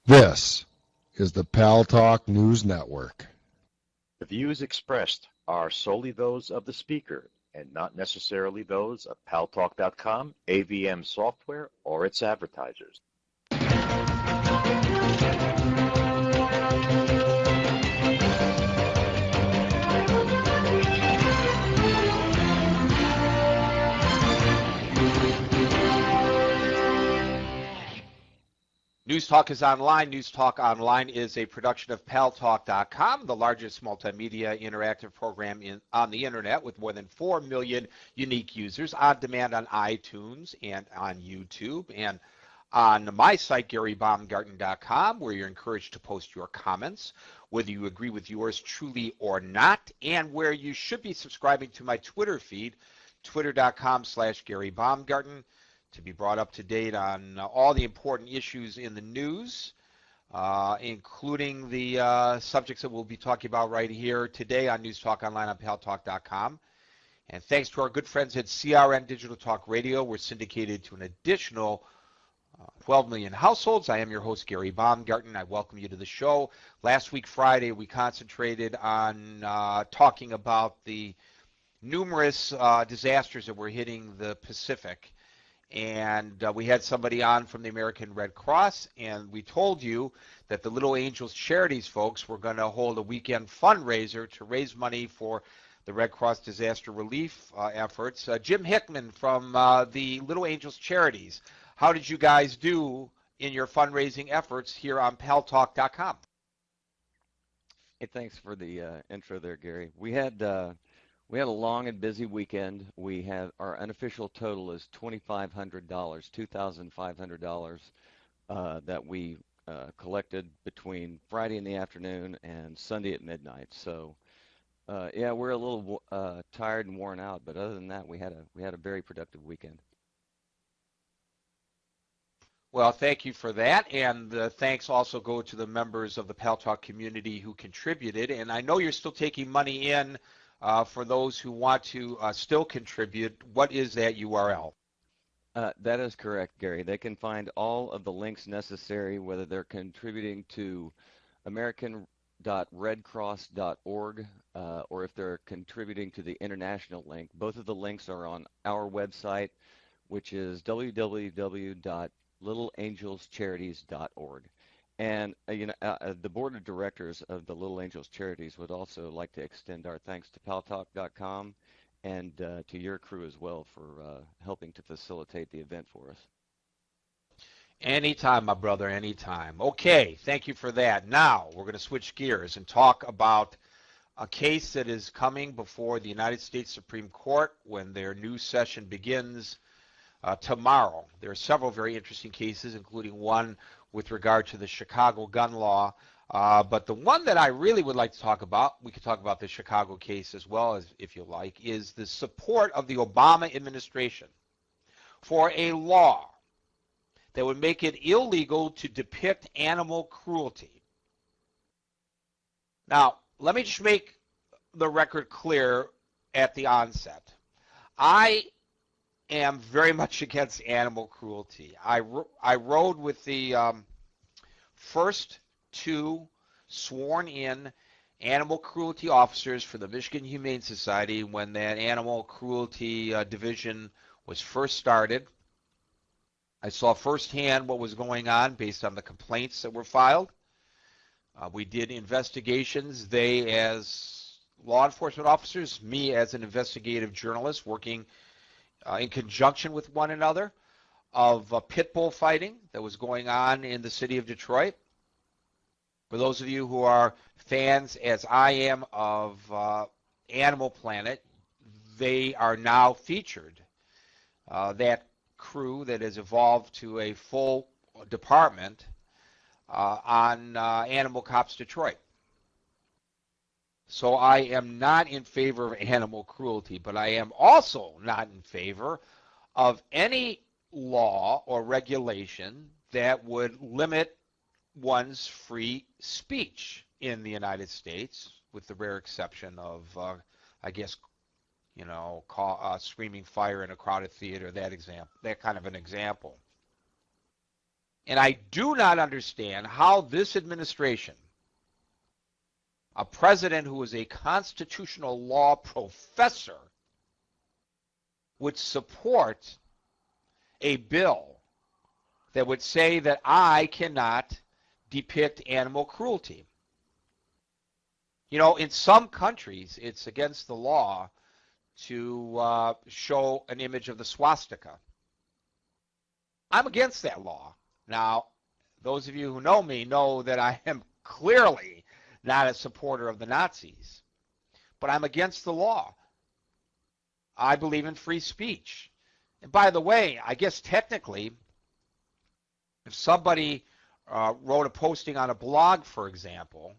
This is the Pal Talk News Network. The views expressed are solely those of the speaker and not necessarily those of paltalk.com, AVM Software, or its advertisers. News Talk is online. News Talk Online is a production of paltalk.com, the largest multimedia interactive program on the internet with more than 4 million unique users on demand on iTunes and on YouTube and on my site, GaryBaumgarten.com, where you're encouraged to post your comments, whether you agree with yours truly or not, and where you should be subscribing to my Twitter feed, twitter.com/GaryBaumgarten, to be brought up to date on all the important issues in the news, including the subjects that we'll be talking about right here today on News Talk Online on paltalk.com. And thanks to our good friends at CRN Digital Talk Radio, we're syndicated to an additional 12 million households. I am your host, Gary Baumgarten. I welcome you to the show. Last week, Friday, we concentrated on talking about the numerous disasters that were hitting the Pacific. And we had somebody on from the American Red Cross, and we told you that the Little Angels Charities folks were going to hold a weekend fundraiser to raise money for the Red Cross disaster relief efforts. Jim Hickman from the Little Angels Charities, how did you guys do in your fundraising efforts here on paltalk.com? Hey, thanks for the intro there, Gary. We had a long and busy weekend. We had our unofficial total is $2,500, $2,500 that we collected between Friday in the afternoon and Sunday at midnight. So, yeah, we're a little tired and worn out, but other than that, we had a very productive weekend. Well, thank you for that, and thanks also go to the members of the Pal Talk community who contributed. And I know you're still taking money in. For those who want to still contribute, what is that URL? That is correct, Gary. They can find all of the links necessary, whether they're contributing to American.redcross.org or if they're contributing to the international link. Both of the links are on our website, which is www.littleangelscharities.org. And the board of directors of the Little Angels Charities would also like to extend our thanks to paltalk.com and to your crew as well for helping to facilitate the event for us. Anytime, my brother, anytime. Okay, thank you for that. Now we're going to switch gears and talk about a case that is coming before the United States Supreme Court when their new session begins tomorrow. There are several very interesting cases, including one with regard to the Chicago gun law. But the one that I really would like to talk about, we could talk about the Chicago case as well, as if you like, is the support of the Obama administration for a law that would make it illegal to depict animal cruelty. Now, let me just make the record clear at the onset. I am very much against animal cruelty. I rode with the first two sworn-in animal cruelty officers for the Michigan Humane Society when that animal cruelty division was first started. I saw firsthand what was going on based on the complaints that were filed. We did investigations, they as law enforcement officers, me as an investigative journalist working in conjunction with one another, of pit bull fighting that was going on in the city of Detroit. For those of you who are fans, as I am, of Animal Planet, they are now featured. That crew that has evolved to a full department on Animal Cops Detroit. So I am not in favor of animal cruelty, but I am also not in favor of any law or regulation that would limit one's free speech in the United States, with the rare exception of, I guess, screaming fire in a crowded theater, that kind of an example. And I do not understand how this administration, a president who is a constitutional law professor, would support a bill that would say that I cannot depict animal cruelty. You know, in some countries, it's against the law to show an image of the swastika. I'm against that law. Now, those of you who know me know that I am clearly not a supporter of the Nazis, but I'm against the law. I believe in free speech. And by the way, I guess technically, if somebody wrote a posting on a blog, for example,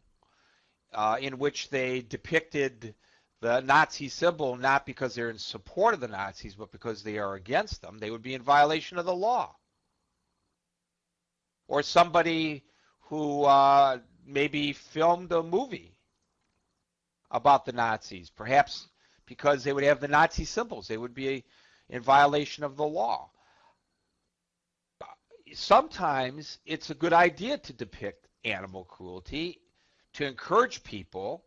in which they depicted the Nazi symbol not because they're in support of the Nazis, but because they are against them, they would be in violation of the law. Or somebody who maybe filmed a movie about the Nazis, perhaps because they would have the Nazi symbols, they would be in violation of the law. Sometimes it's a good idea to depict animal cruelty to encourage people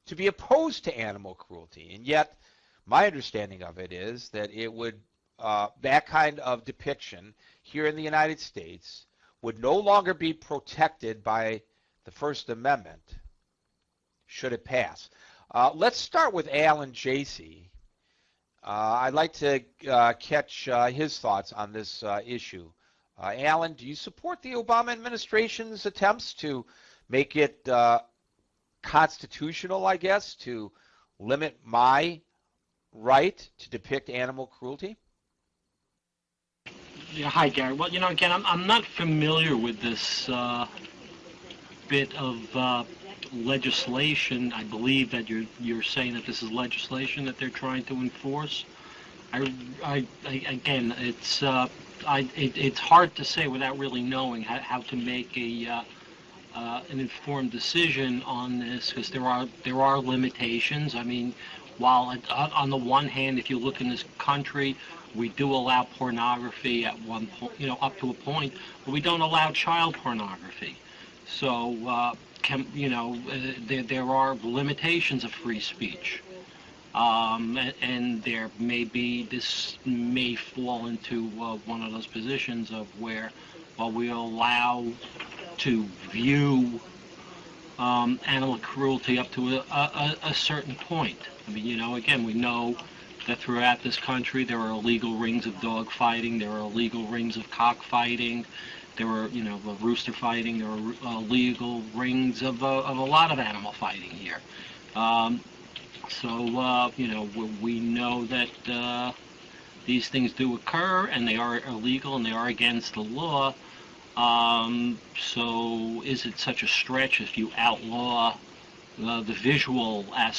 to be opposed to animal cruelty. And yet, my understanding of it is that it would, that kind of depiction here in the United States would no longer be protected by the First Amendment, should it pass. Let's start with Alan Jacey. I'd like to catch his thoughts on this issue. Alan, do you support the Obama administration's attempts to make it constitutional, I guess, to limit my right to depict animal cruelty? Yeah, hi, Gary. Well, you know, again, I'm not familiar with this bit of legislation. I believe that you're saying that this is legislation that they're trying to enforce. Again, it's hard to say without really knowing how to make an informed decision on this, because there are limitations. I mean, while on the one hand, if you look in this country, we do allow pornography at one point, you know, up to a point, but we don't allow child pornography. So, there are limitations of free speech. And there this may fall into one of those positions of where, while we allow to view animal cruelty up to a certain point. I mean, you know, again, we know that throughout this country there are illegal rings of dog fighting, there are illegal rings of cock fighting, there are, you know, rooster fighting, there are illegal rings of a lot of animal fighting here. You know, we know that these things do occur, and they are illegal, and they are against the law. So is it such a stretch if you outlaw the visual aspect